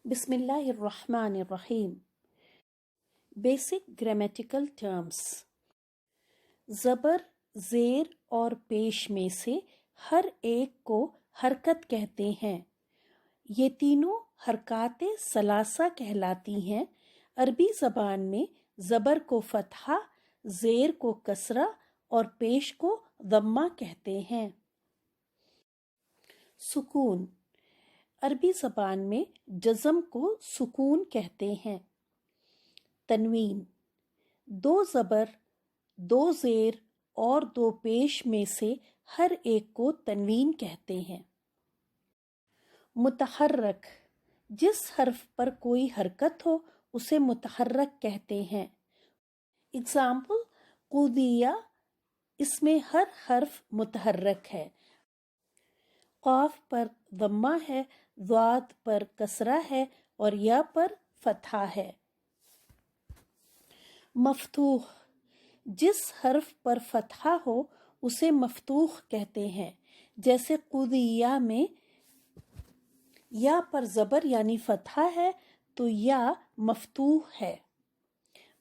بسم اللہ الرحمن الرحیم. Basic grammatical terms. زبر، زیر اور پیش میں سے ہر ایک کو حرکت کہتے ہیں. یہ تینوں حرکات ثلاثہ کہلاتی ہیں. عربی زبان میں زبر کو فتحہ، زیر کو کسرہ اور پیش کو ضمہ کہتے ہیں. سکون. عربی زبان میں جزم کو سکون کہتے ہیں. تنوین. دو زبر، دو زیر اور دو پیش میں سے ہر ایک کو تنوین کہتے ہیں. متحرک. جس حرف پر کوئی حرکت ہو اسے متحرک کہتے ہیں. اگزامپل: قضیہ، اس میں ہر حرف متحرک ہے. قاف پر ضمہ ہے، ضاد پر کسرہ ہے اور یا پر فتحہ ہے. مفتوح. جس حرف پر فتحہ ہو اسے مفتوح کہتے ہیں. جیسے قضیہ میں یا پر زبر یعنی فتحہ ہے تو یا مفتوح ہے.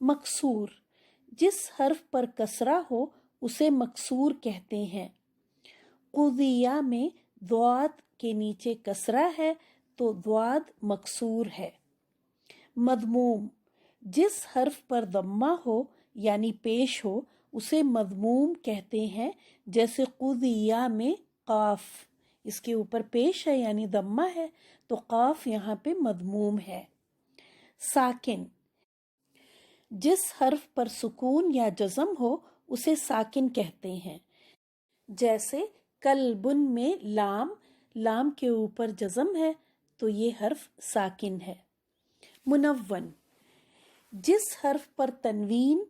مکسور. جس حرف پر کسرہ ہو اسے مکسور کہتے ہیں. قضیہ میں ضاد کے نیچے کسرہ ہے تو ضاد مکسور ہے. مضموم. جس حرف پر ضمہ ہو یعنی پیش ہو اسے مضموم کہتے ہیں. جیسے قضیہ میں قاف، اس کے اوپر پیش ہے یعنی ضمہ ہے تو قاف یہاں پہ مضموم ہے. ساکن. جس حرف پر سکون یا جزم ہو اسے ساکن کہتے ہیں. جیسے کلبن میں لام، لام کے اوپر جزم ہے تو یہ حرف ساکن ہے. منون. جس حرف پر تنوین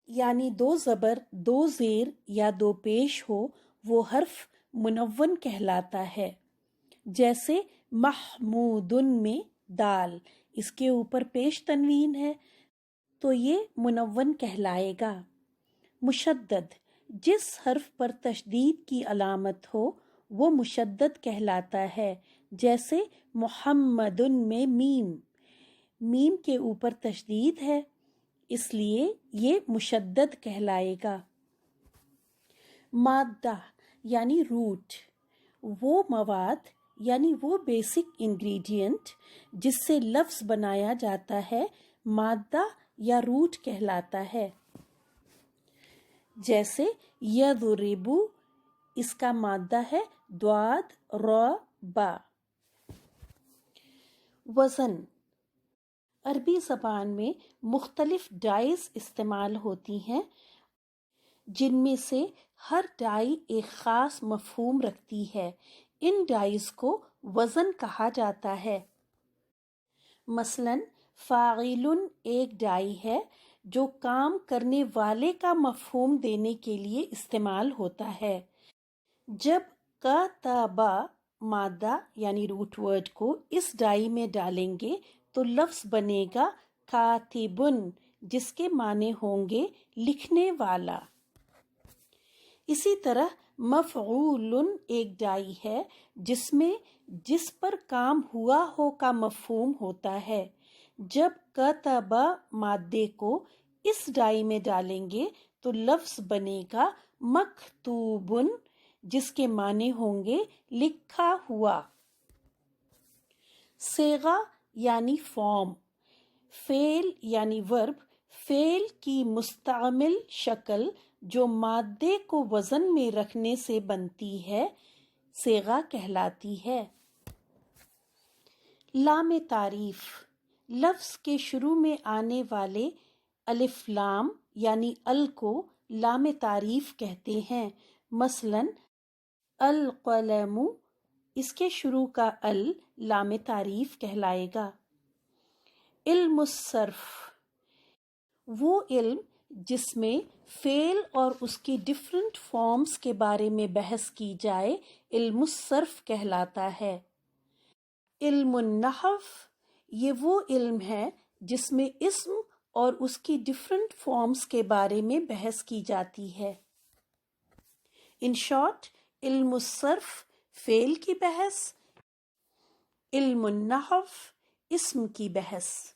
یعنی دو زبر، دو زیر یا دو پیش ہو وہ حرف منون کہلاتا ہے. جیسے محمودن میں دال، اس کے اوپر پیش تنوین ہے تو یہ منون کہلائے گا. مشدد. جس حرف پر تشدید کی علامت ہو وہ مشدد کہلاتا ہے. جیسے محمدن میں میم، میم کے اوپر تشدید ہے اس لیے یہ مشدد کہلائے گا. مادہ یعنی روٹ. وہ مواد یعنی وہ بیسک انگریڈینٹ جس سے لفظ بنایا جاتا ہے مادہ یا روٹ کہلاتا ہے. جیسے یضربو، اس کا مادہ ہے ضاد را با. وزن. عربی زبان میں مختلف ڈائز استعمال ہوتی ہیں جن میں سے ہر ڈائی ایک خاص مفہوم رکھتی ہے. ان ڈائز کو وزن کہا جاتا ہے. مثلاً فاعل ایک ڈائی ہے جو کام کرنے والے کا مفہوم دینے کے لیے استعمال ہوتا ہے. جب کتبہ مادہ یعنی روٹ ورڈ کو اس ڈائی میں ڈالیں گے تو لفظ بنے گا کاتبن، جس کے معنی ہوں گے لکھنے والا. اسی طرح مفعول ایک ڈائی ہے جس میں جس پر کام ہوا ہو کا مفہوم ہوتا ہے. جب کتبہ مادے کو اس ڈائی میں ڈالیں گے تو لفظ بنے گا مکتوبن، جس کے معنی ہوں گے لکھا ہوا. صیغہ یعنی فارم. فعل یعنی ورب، فعل کی مستعمل شکل جو مادے کو وزن میں رکھنے سے بنتی ہے صیغہ کہلاتی ہے. لام تعریف. لفظ کے شروع میں آنے والے الف لام یعنی ال کو لام تعریف کہتے ہیں. مثلاً القلم، اس کے شروع کا ال لام تعریف کہلائے گا. علم الصرف. وہ علم جس میں فعل اور اس کی ڈفرنٹ فارمز کے بارے میں بحث کی جائے علم الصرف کہلاتا ہے. علم النحو. یہ وہ علم ہے جس میں اسم اور اس کی ڈفرنٹ فارمز کے بارے میں بحث کی جاتی ہے. ان شارٹ، علم الصرف فعل کی بحث، علم النحو اسم کی بحث.